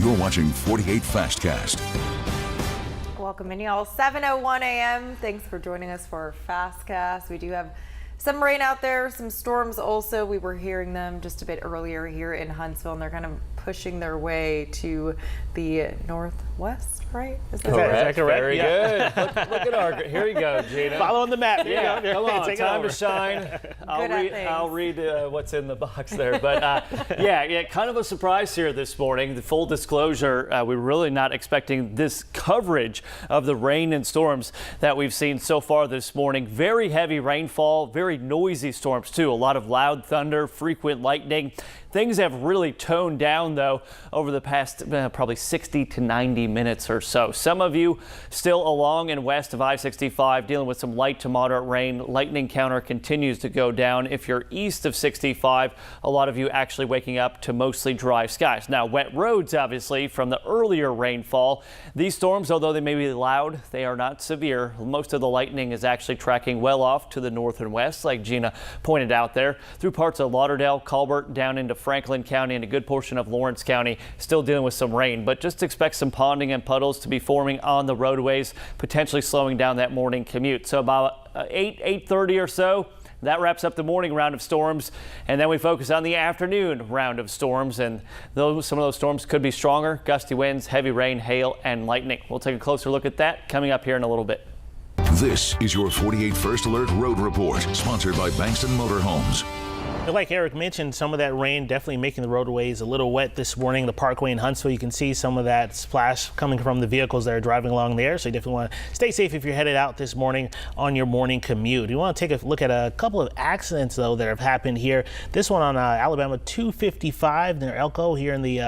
You're watching 48 Fastcast. Welcome in, y'all. 7:01 a.m. Thanks for joining us for our Fastcast. We do have some rain out there, some storms also. We were hearing them just a bit earlier here in Huntsville, and they're kind of pushing their way to the northwest, right? Is that correct? Very good. Look at our, here you go, Gina. Following the map. Yeah, come on, time to shine. I'll read what's in the box there. But yeah, kind of a surprise here this morning. The full disclosure, we're really not expecting this coverage of the rain and storms that we've seen so far this morning. Very heavy rainfall, very noisy storms too. A lot of loud thunder, frequent lightning. Things have really toned down, though, over the past probably 60 to 90 minutes or so. Some of you still along and west of I-65 dealing with some light to moderate rain. Lightning counter continues to go down. If you're east of 65, a lot of you actually waking up to mostly dry skies. Now, wet roads, obviously, from the earlier rainfall. These storms, although they may be loud, they are not severe. Most of the lightning is actually tracking well off to the north and west, like Gina pointed out there, through parts of Lauderdale, Colbert, down into Franklin County and a good portion of Lawrence County, still dealing with some rain, but just expect some ponding and puddles to be forming on the roadways, potentially slowing down that morning commute. So about 8:30 or so, that wraps up the morning round of storms, and then we focus on the afternoon round of storms, and some of those storms could be stronger, gusty winds, heavy rain, hail, and lightning. We'll take a closer look at that coming up here in a little bit. This is your 48 First Alert Road Report, sponsored by Bankston Motorhomes. Like Eric mentioned, some of that rain definitely making the roadways a little wet this morning. The Parkway in Huntsville, you can see some of that splash coming from the vehicles that are driving along there. So you definitely want to stay safe if you're headed out this morning on your morning commute. You want to take a look at a couple of accidents, though, that have happened here. This one on Alabama 255 near Elko here in the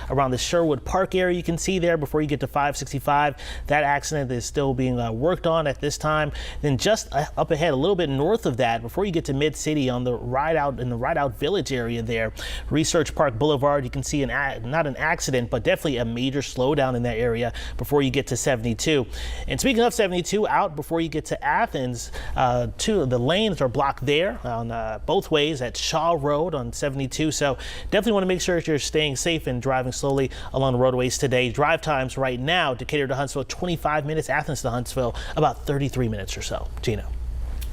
around the Sherwood Park area. You can see there before you get to 565. That accident is still being worked on at this time. Then just up ahead, a little bit north of that, before you get to Mid-City on the Rideout Village area there, Research Park Boulevard, you can see not an accident, but definitely a major slowdown in that area before you get to 72. And speaking of 72, out before you get to Athens, the lanes are blocked there on both ways at Shaw Road on 72. So definitely want to make sure that you're staying safe and driving slowly along the roadways today. Drive times right now, Decatur to Huntsville, 25 minutes, Athens to Huntsville, about 33 minutes or so. Gina.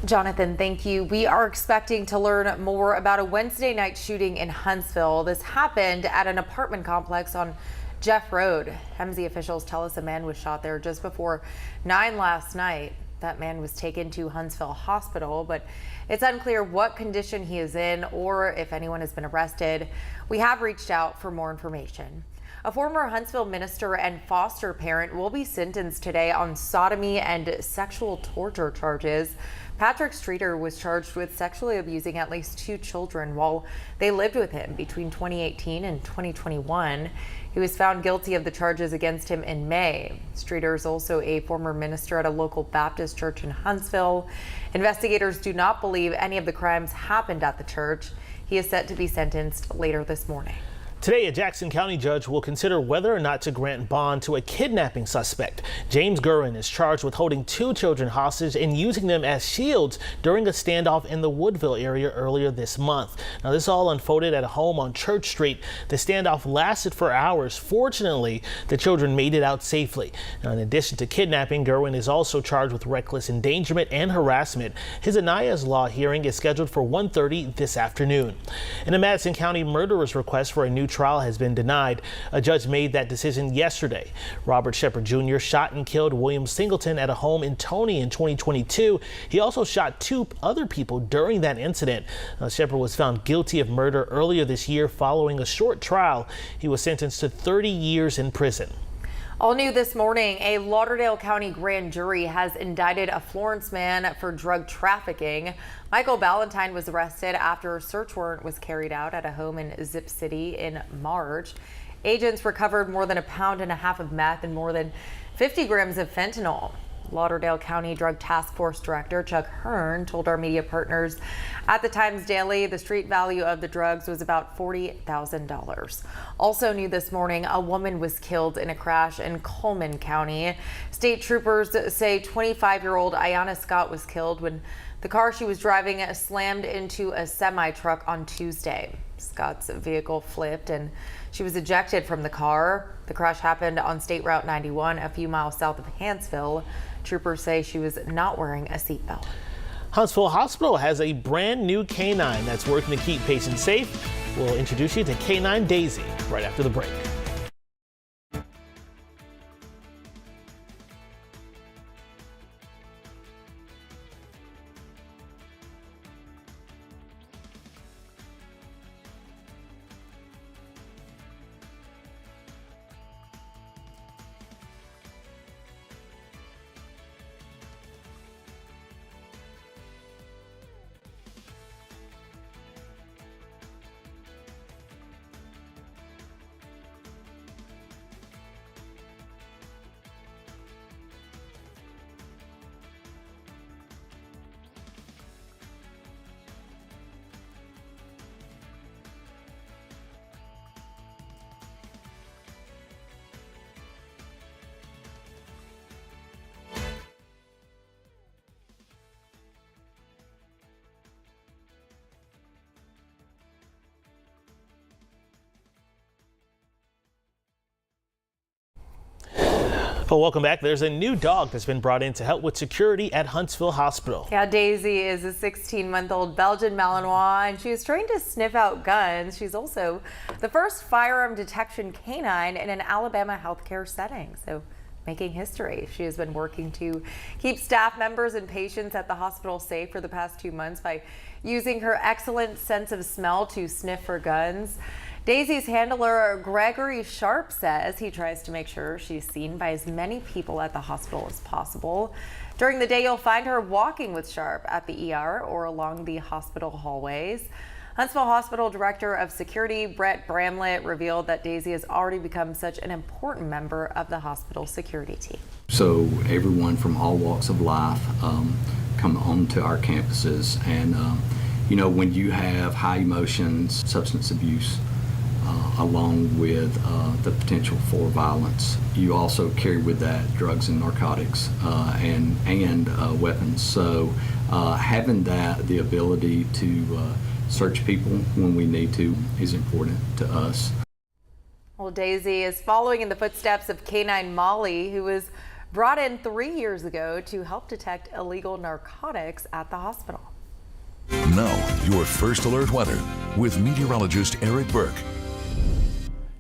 Jonathan, thank you. We are expecting to learn more about a Wednesday night shooting in Huntsville. This happened at an apartment complex on Jeff Road. MZ officials tell us a man was shot there just before 9 last night. That man was taken to Huntsville Hospital, but it's unclear what condition he is in or if anyone has been arrested. We have reached out for more information. A former Huntsville minister and foster parent will be sentenced today on sodomy and sexual torture charges. Patrick Streeter was charged with sexually abusing at least 2 children while they lived with him between 2018 and 2021. He was found guilty of the charges against him in May. Streeter is also a former minister at a local Baptist church in Huntsville. Investigators do not believe any of the crimes happened at the church. He is set to be sentenced later this morning. Today, a Jackson County judge will consider whether or not to grant bond to a kidnapping suspect. James Gurin is charged with holding 2 children hostage and using them as shields during a standoff in the Woodville area earlier this month. Now, this all unfolded at a home on Church Street. The standoff lasted for hours. Fortunately, the children made it out safely. Now, in addition to kidnapping, Gurin is also charged with reckless endangerment and harassment. His Anayas Law hearing is scheduled for 1:30 this afternoon. And a Madison County murderer's request for a new trial has been denied. A judge made that decision yesterday. Robert Shepard Jr. shot and killed William Singleton at a home in Tony in 2022. He also shot 2 other people during that incident. Shepard was found guilty of murder earlier this year following a short trial. He was sentenced to 30 years in prison. All new this morning, a Lauderdale County grand jury has indicted a Florence man for drug trafficking. Michael Ballantyne was arrested after a search warrant was carried out at a home in Zip City in March. Agents recovered more than 1.5 pounds of meth and more than 50 grams of fentanyl. Lauderdale County Drug Task Force Director Chuck Hearn told our media partners at the Times Daily the street value of the drugs was about $40,000. Also new this morning, a woman was killed in a crash in Coleman County. State troopers say 25-year-old Ayanna Scott was killed when the car she was driving slammed into a semi-truck on Tuesday. Scott's vehicle flipped and she was ejected from the car. The crash happened on State Route 91, a few miles south of Huntsville. Troopers say she was not wearing a seatbelt. Huntsville Hospital has a brand new canine that's working to keep patients safe. We'll introduce you to Canine Daisy right after the break. Well, welcome back. There's a new dog that's been brought in to help with security at Huntsville Hospital. Yeah, Daisy is a 16-month-old Belgian Malinois, and she is trained to sniff out guns. She's also the first firearm detection canine in an Alabama healthcare setting. So making history. She has been working to keep staff members and patients at the hospital safe for the past 2 months by using her excellent sense of smell to sniff for guns. Daisy's handler, Gregory Sharp, says he tries to make sure she's seen by as many people at the hospital as possible. During the day, you'll find her walking with Sharp at the ER or along the hospital hallways. Huntsville Hospital Director of Security, Brett Bramlett, revealed that Daisy has already become such an important member of the hospital security team. So everyone from all walks of life come onto our campuses, and you know, when you have high emotions, substance abuse, along with the potential for violence, you also carry with that drugs and narcotics and weapons. So having the ability to search people when we need to is important to us. Well, Daisy is following in the footsteps of Canine Molly, who was brought in 3 years ago to help detect illegal narcotics at the hospital. Now, your first alert weather with meteorologist Eric Burke.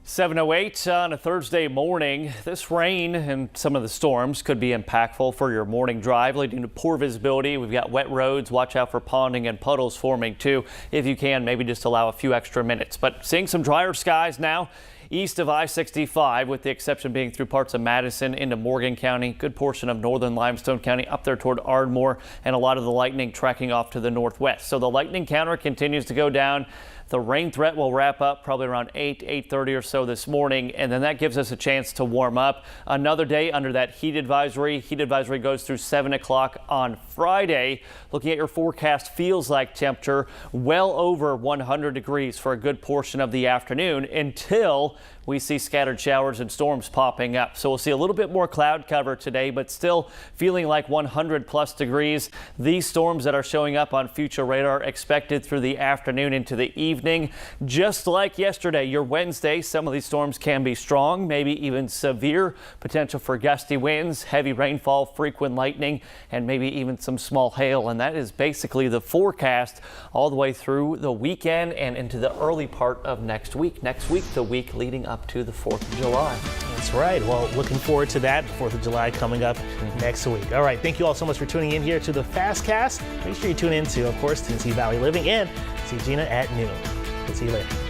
7:08 on a Thursday morning. This rain and some of the storms could be impactful for your morning drive, leading to poor visibility. We've got wet roads. Watch out for ponding and puddles forming too. If you can, maybe just allow a few extra minutes. But seeing some drier skies now east of I-65, with the exception being through parts of Madison into Morgan County, good portion of northern Limestone County up there toward Ardmore, and a lot of the lightning tracking off to the northwest. So the lightning counter continues to go down. The rain threat will wrap up probably around 8:30 or so this morning, and then that gives us a chance to warm up. Another day under that heat advisory. Heat advisory goes through 7 o'clock on Friday. Looking at your forecast, feels like temperature well over 100 degrees for a good portion of the afternoon until we see scattered showers and storms popping up. So we'll see a little bit more cloud cover today, but still feeling like 100 plus degrees. These storms that are showing up on future radar expected through the afternoon into the evening. Just like yesterday, your Wednesday, some of these storms can be strong, maybe even severe. Potential for gusty winds, heavy rainfall, frequent lightning, and maybe even some small hail. And that is basically the forecast all the way through the weekend and into the early part of next week. Next week, the week leading up to the 4th of July. That's right. Well, looking forward to that. 4th of July coming up next week. All right. Thank you all so much for tuning in here to the Fastcast. Make sure you tune in to, of course, Tennessee Valley Living, and see Gina at noon. We'll see you later.